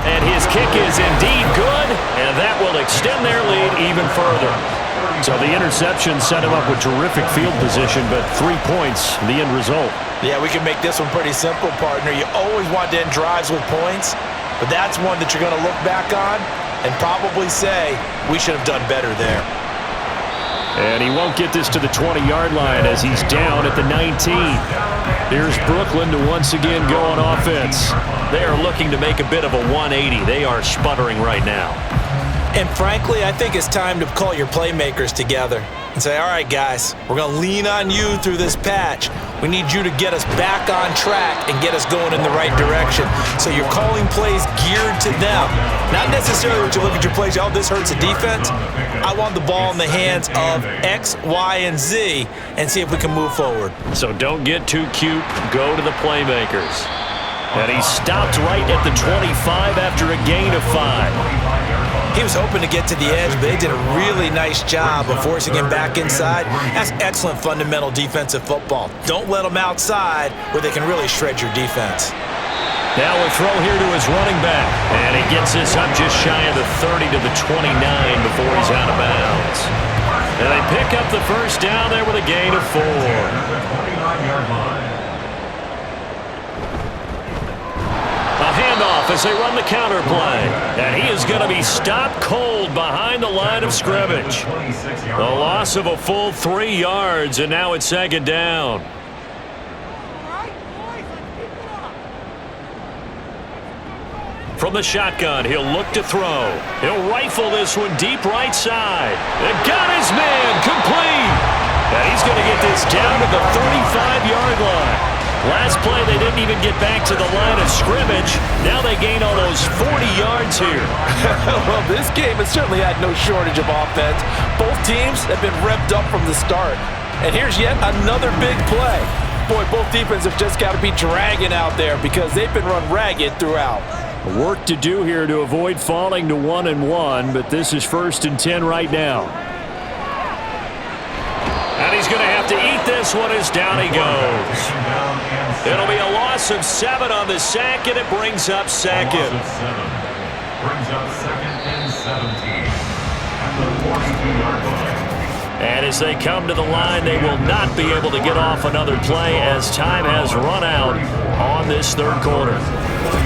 And his kick is indeed good, and that will extend their lead even further. So the interception set him up with terrific field position, but 3 points, the end result. Yeah, we can make this one pretty simple, partner. You always want to end drives with points, but that's one that you're going to look back on and probably say, we should have done better there. And he won't get this to the 20-yard line as he's down at the 19. Here's Brooklyn to once again go on offense. They are looking to make a bit of a 180. They are sputtering right now. And frankly, I think it's time to call your playmakers together and say, all right, guys, we're going to lean on you through this patch. We need you to get us back on track and get us going in the right direction. So you're calling plays geared to them. Not necessarily when you look at your plays, oh, this hurts the defense. I want the ball in the hands of X, Y, and Z and see if we can move forward. So don't get too cute. Go to the playmakers. And he stopped right at the 25 after a gain of 5. He was hoping to get to the edge, but they did a really nice job of forcing him back inside. That's excellent fundamental defensive football. Don't let them outside where they can really shred your defense. Now a throw here to his running back. And he gets this up just shy of the 30 to the 29 before he's out of bounds. And they pick up the first down there with a gain of 4. A handoff as they run the counter play. And he is going to be stopped cold behind the line of scrimmage. The loss of a full 3 yards, and now it's second down. From the shotgun, he'll look to throw. He'll rifle this one deep right side. And got his man complete. And he's going to get this down to the 35-yard line. Last play, they didn't even get back to the line of scrimmage. Now they gain almost 40 yards here. Well, this game has certainly had no shortage of offense. Both teams have been revved up from the start. And here's yet another big play. Boy, both defenses have just got to be dragging out there because they've been run ragged throughout. Work to do here to avoid falling to 1-1, but this is 1st and 10 right now. And he's going to have to eat this one as down he goes. It'll be a loss of 7 on the sack, and it brings up second. Brings up 2nd and 17 at the 42-yard line. And as they come to the line, they will not be able to get off another play as time has run out on this third quarter.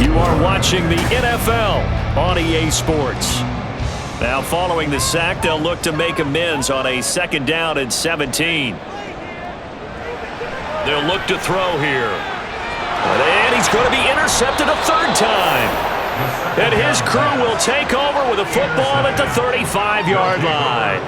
You are watching the NFL on EA Sports. Now following the sack, they'll look to make amends on a 2nd down and 17. They'll look to throw here. And he's going to be intercepted a 3rd time. And his crew will take over with a football at the 35-yard line.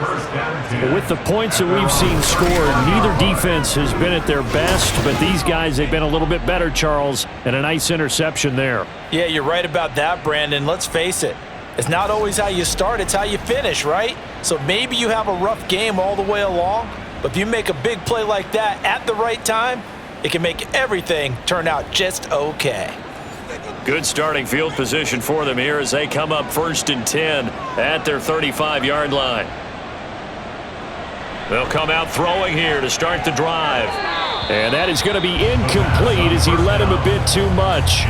With the points that we've seen scored, neither defense has been at their best, but these guys, they've been a little bit better, Charles, and a nice interception there. Yeah, you're right about that, Brandon. Let's face it. It's not always how you start, it's how you finish, right? So maybe you have a rough game all the way along, but if you make a big play like that at the right time, it can make everything turn out just okay. Good starting field position for them here as they come up 1st and 10 at their 35-yard line. They'll come out throwing here to start the drive. And that is going to be incomplete as he led him a bit too much.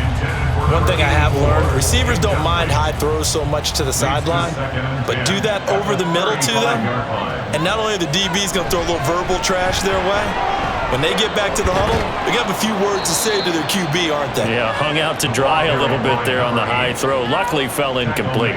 One thing I have learned, receivers don't mind high throws so much to the sideline, but do that over the middle to them, and not only are the DBs going to throw a little verbal trash their way, when they get back to the huddle, they got a few words to say to their QB, aren't they? Yeah, hung out to dry a little bit there on the high throw. Luckily fell incomplete.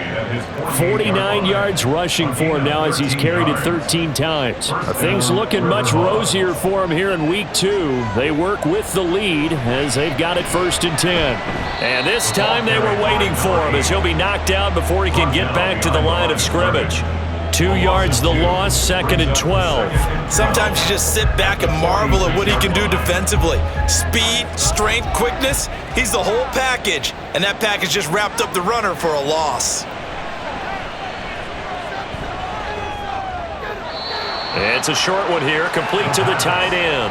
49 yards rushing for him now as he's carried it 13 times. Things looking much rosier for him here in week 2. They work with the lead as they've got it 1st and 10. And this time they were waiting for him as he'll be knocked down before he can get back to the line of scrimmage. 2 yards the loss, 2nd and 12. Sometimes you just sit back and marvel at what he can do defensively. Speed, strength, quickness, he's the whole package. And that package just wrapped up the runner for a loss. It's a short one here, complete to the tight end.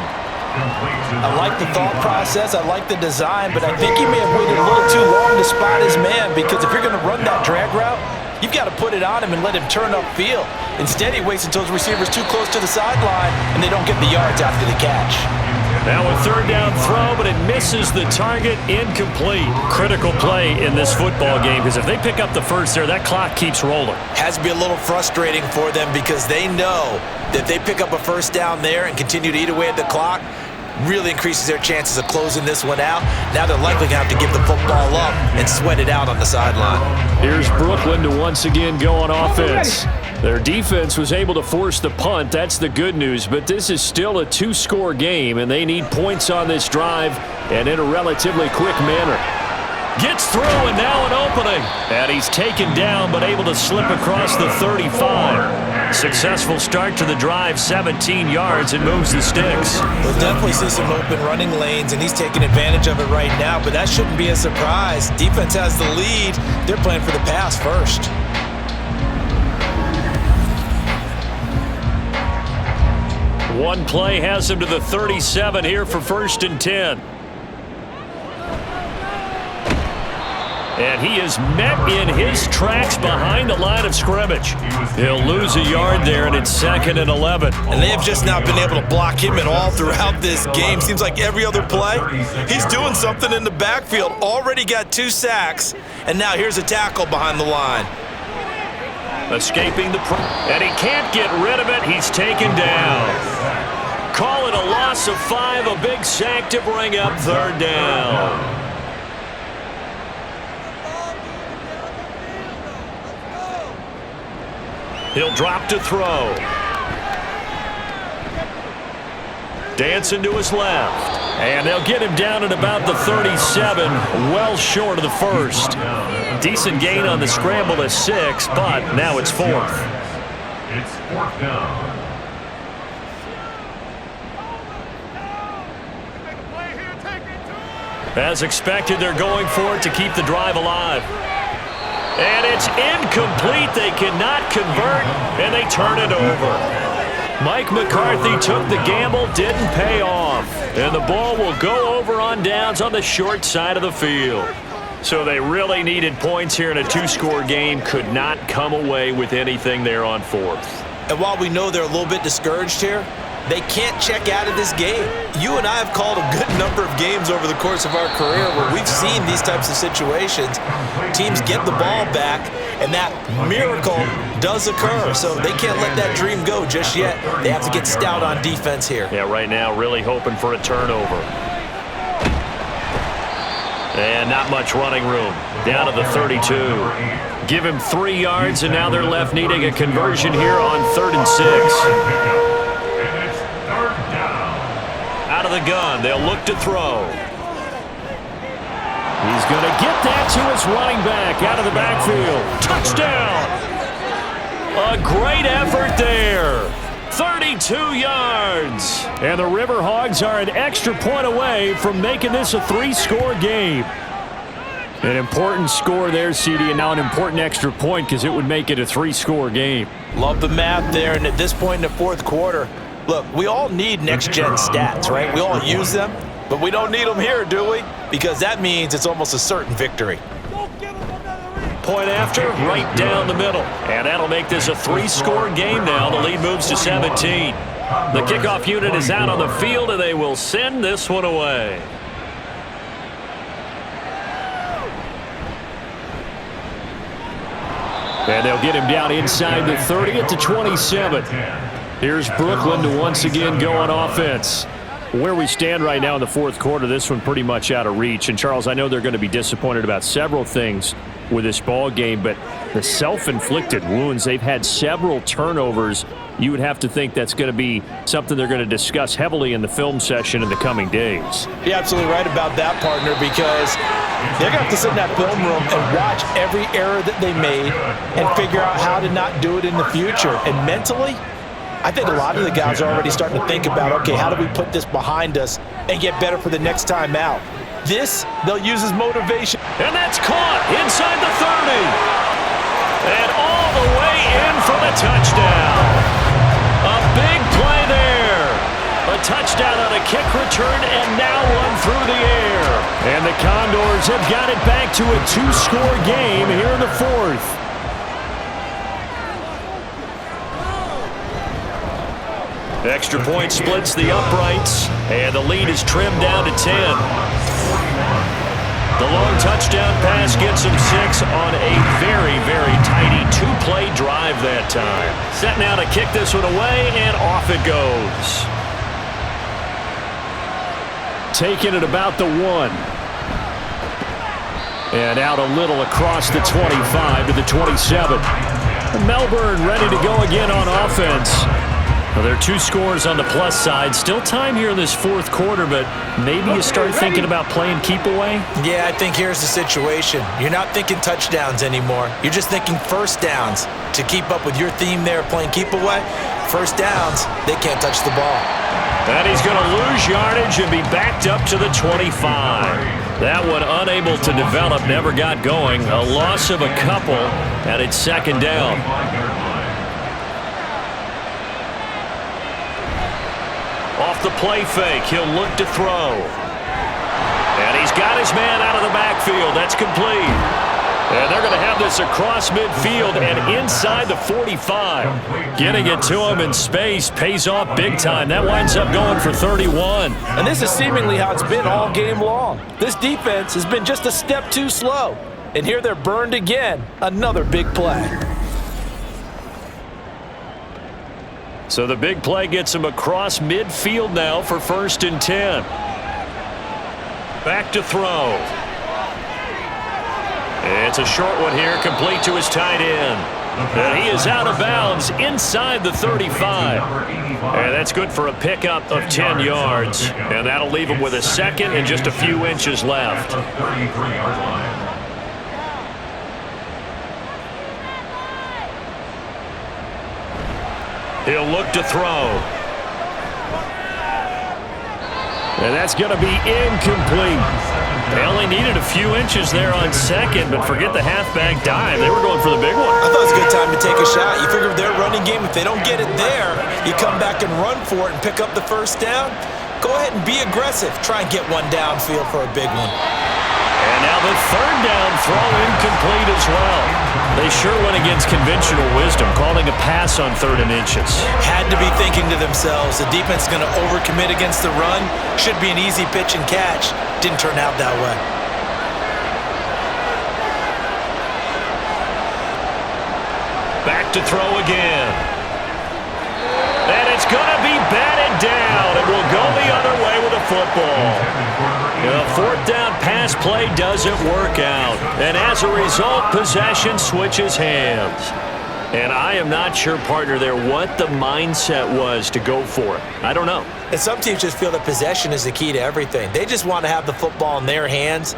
I like the thought process, I like the design, but I think he may have waited a little too long to spot his man, because if you're going to run that drag route, you've got to put it on him and let him turn upfield. Instead, he waits until his receiver's too close to the sideline, and they don't get the yards after the catch. Now a 3rd down throw, but it misses the target, incomplete. Critical play in this football game, because if they pick up the first there, that clock keeps rolling. Has to be a little frustrating for them because they know that if they pick up a 1st down there and continue to eat away at the clock, really increases their chances of closing this one out. Now they're likely going to have to give the football up and sweat it out on the sideline. Here's Brooklyn to once again go on offense. Their defense was able to force the punt. That's the good news, but this is still a 2-score game, and they need points on this drive and in a relatively quick manner. Gets through, and now an opening. And he's taken down, but able to slip across the 35. Successful start to the drive, 17 yards, and moves the sticks. We'll definitely see some open running lanes, and he's taking advantage of it right now, but that shouldn't be a surprise. Defense has the lead. They're playing for the pass first. One play has him to the 37 here for 1st and 10. And he is met in his tracks behind the line of scrimmage. He'll lose a yard there, and it's 2nd and 11. And they have just not been able to block him at all throughout this game. Seems like every other play, he's doing something in the backfield. Already got 2 sacks, and now here's a tackle behind the line. Escaping the and he can't get rid of it. He's taken down. Call it a loss of 5, a big sack to bring up 3rd down. He'll drop to throw. Dancing to his left. And they'll get him down at about the 37, well short of the first. Decent gain on the scramble to 6, but now it's 4th. It's 4th down. As expected, they're going for it to keep the drive alive. And it's incomplete. They cannot convert, and they turn it over. Mike McCarthy took the gamble, didn't pay off. And the ball will go over on downs on the short side of the field. So they really needed points here in a 2-score game. Could not come away with anything there on 4th. And while we know they're a little bit discouraged here, they can't check out of this game. You and I have called a good number of games over the course of our career where we've seen these types of situations. Teams get the ball back, and that miracle does occur. So they can't let that dream go just yet. They have to get stout on defense here. Yeah, right now really hoping for a turnover. And not much running room. Down to the 32. Give him 3 yards, and now they're left needing a conversion here on 3rd and 6. Out of the gun, they'll look to throw. He's going to get that to his running back out of the backfield. Touchdown! A great effort there. 32 yards. And the River Hogs are an extra point away from making this a 3-score game. An important score there, CD, and now an important extra point because it would make it a 3-score game. Love the math there, and at this point in the 4th quarter, look, we all need next-gen stats, right? We all use them, but we don't need them here, do we? Because that means it's almost a certain victory. Point after, right down the middle. And that'll make this a 3-score game now. The lead moves to 17. The kickoff unit is out on the field, and they will send this one away. And they'll get him down inside the 30 at the 27. Here's Brooklyn to once again go on offense. Where we stand right now in the 4th quarter, this one pretty much out of reach. And, Charles, I know they're going to be disappointed about several things with this ball game, but the self-inflicted wounds, they've had several turnovers. You would have to think that's going to be something they're going to discuss heavily in the film session in the coming days. You're absolutely right about that, partner, because they're going to have to sit in that film room and watch every error that they made and figure out how to not do it in the future. And mentally, I think a lot of the guys are already starting to think about, okay, how do we put this behind us and get better for the next time out? This, they'll use as motivation. And that's caught inside the 30. And all the way in for the touchdown. A big play there. A touchdown on a kick return and now one through the air. And the Condors have got it back to a 2-score game here in the 4th. Extra point splits the uprights, and the lead is trimmed down to 10. The long touchdown pass gets him 6 on a very, very tidy 2-play drive that time. Set now to kick this one away, and off it goes. Taking it about the 1. And out a little across the 25 to the 27. Melbourne ready to go again on offense. Well, there are 2 scores on the plus side. Still time here in this 4th quarter, but maybe you start thinking about playing keep away? Yeah, I think here's the situation. You're not thinking touchdowns anymore. You're just thinking first downs. To keep up with your theme there, playing keep away, first downs, they can't touch the ball. And he's going to lose yardage and be backed up to the 25. That one unable to develop, never got going. A loss of a couple, and it's 2nd down. Off the play fake, he'll look to throw. And he's got his man out of the backfield. That's complete. And they're going to have this across midfield and inside the 45. Getting it to him in space pays off big time. That winds up going for 31. And this is seemingly how it's been all game long. This defense has been just a step too slow. And here they're burned again. Another big play. So the big play gets him across midfield now for 1st and 10. Back to throw. It's a short one here, complete to his tight end. And he is out of bounds inside the 35. And that's good for a pickup of 10 yards. And that'll leave him with a second and just a few inches left. He'll look to throw. And that's going to be incomplete. They only needed a few inches there on second, but forget the halfback dive. They were going for the big one. I thought it was a good time to take a shot. You figure with their running game, if they don't get it there, you come back and run for it and pick up the first down. Go ahead and be aggressive. Try and get one downfield for a big one. And now the 3rd down throw incomplete as well. They sure went against conventional wisdom, calling a pass on 3rd and inches. Had to be thinking to themselves, the defense is going to overcommit against the run. Should be an easy pitch and catch. Didn't turn out that way. Back to throw again. And it's going to be batted down. It will go the other way with a football. The 4th down pass play doesn't work out. And as a result, possession switches hands. And I am not sure, partner, there what the mindset was to go for it. I don't know. And some teams just feel that possession is the key to everything. They just want to have the football in their hands.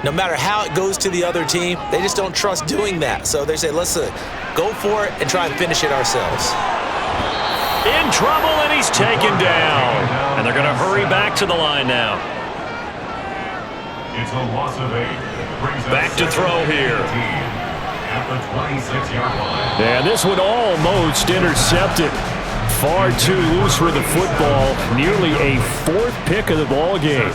No matter how it goes to the other team, they just don't trust doing that. So they say, let's go for it and try and finish it ourselves. In trouble, and he's taken down. And they're going to hurry back to the line now. It's a loss of 8. Back to throw here. At the 26-yard line. Yeah, this one almost intercepted. Far too loose with the football. Nearly a 4th pick of the ball game.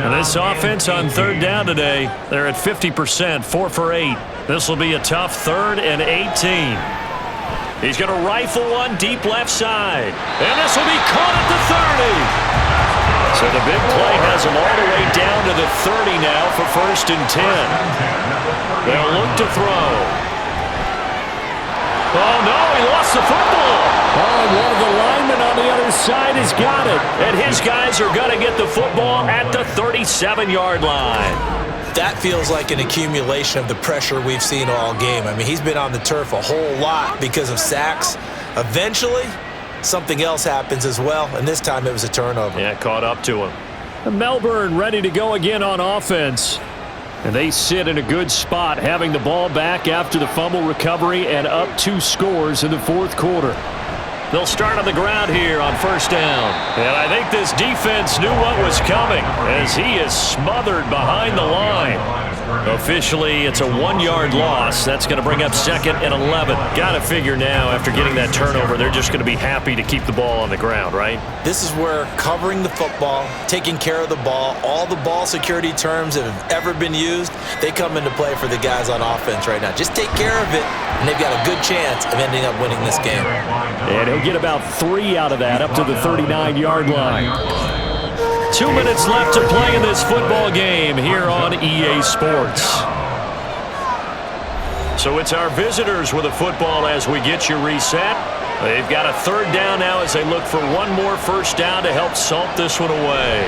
And this offense on 3rd down today, they're at 50%, 4 for 8. This will be a tough 3rd and 18. He's going to rifle one deep left side. And this will be caught at the 30. So the big play has him all the way down to the 30 now for 1st and 10. They'll look to throw. Oh, no, he lost the football. Oh, and one of the linemen on the other side has got it. And his guys are going to get the football at the 37-yard line. That feels like an accumulation of the pressure we've seen all game. I mean, he's been on the turf a whole lot because of sacks. Eventually, something else happens as well, and this time it was a turnover. Yeah, caught up to him. Melbourne ready to go again on offense. And they sit in a good spot, having the ball back after the fumble recovery and up 2 scores in the 4th quarter. They'll start on the ground here on 1st down. And I think this defense knew what was coming as he is smothered behind the line. Officially, it's a 1-yard loss. That's going to bring up 2nd and 11. Got to figure now, after getting that turnover, they're just going to be happy to keep the ball on the ground, right? This is where covering the football, taking care of the ball, all the ball security terms that have ever been used, they come into play for the guys on offense right now. Just take care of it, and they've got a good chance of ending up winning this game. And he'll get about 3 out of that, up to the 39-yard line. 2 minutes left to play in this football game here on EA Sports. So it's our visitors with a football as we get you reset. They've got a 3rd down now as they look for one more 1st down to help salt this one away.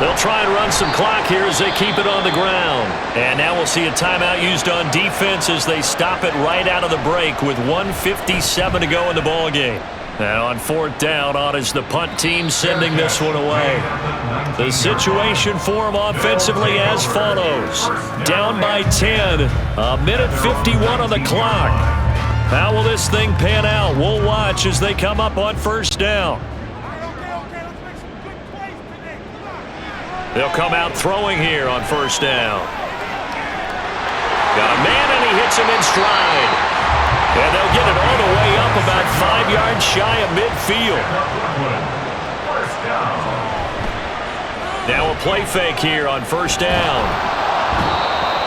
They'll try and run some clock here as they keep it on the ground. And now we'll see a timeout used on defense as they stop it right out of the break with 1:57 to go in the ball game. Now on 4th down, on is the punt team sending this one away. The situation for them offensively as follows. Down by 10, a minute 51 on the clock. How will this thing pan out? We'll watch as they come up on 1st down. They'll come out throwing here on 1st down. Got a man and he hits him in stride. And they'll get it all the way up about 5 yards shy of midfield. Now a play fake here on 1st down.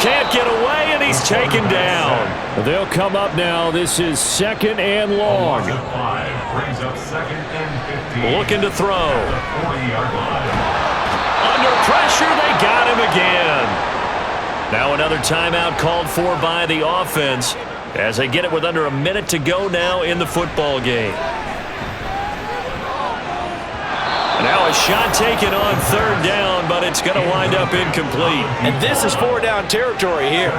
can't get away, and he's taken down. They'll come up now. This is 2nd and long. Brings up 2nd and 15. Looking to throw. The 40-yard line. Under pressure, they got him again. Now another timeout called for by the offense as they get it with under a minute to go now in the football game. Now a shot taken on 3rd down, but it's going to wind up incomplete. And this is 4-down territory here.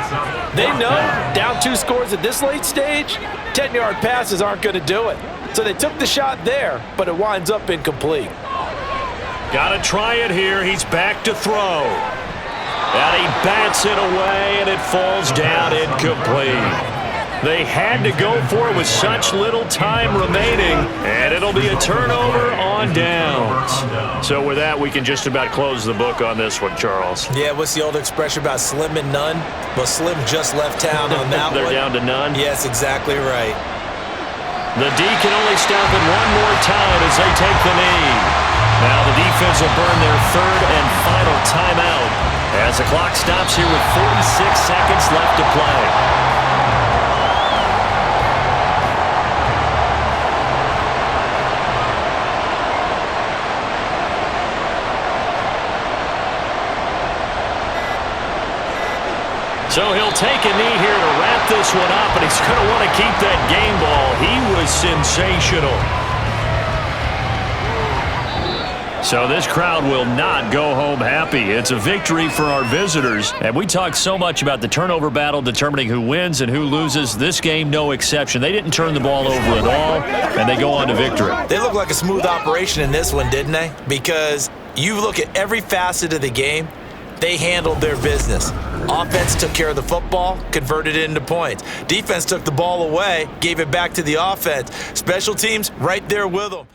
They know down 2 scores at this late stage, 10-yard passes aren't going to do it. So they took the shot there, but it winds up incomplete. Got to try it here. He's back to throw. And he bats it away, and it falls down incomplete. They had to go for it with such little time remaining, and it'll be a turnover on downs. So with that, we can just about close the book on this one, Charles. Yeah, what's the old expression about slim and none? Well, Slim just left town on that They're one. down to none? Yes, exactly right. The D can only stop it one more time as they take the knee. Now the defense will burn their 3rd and final timeout as the clock stops here with 46 seconds left to play. So he'll take a knee here to wrap this one up, and he's going to want to keep that game ball. He was sensational. So this crowd will not go home happy. It's a victory for our visitors. And we talked so much about the turnover battle determining who wins and who loses. This game, no exception. They didn't turn the ball over at all, and they go on to victory. They look like a smooth operation in this one, didn't they? Because you look at every facet of the game, they handled their business. Offense took care of the football, converted it into points. Defense took the ball away, gave it back to the offense. Special teams right there with them.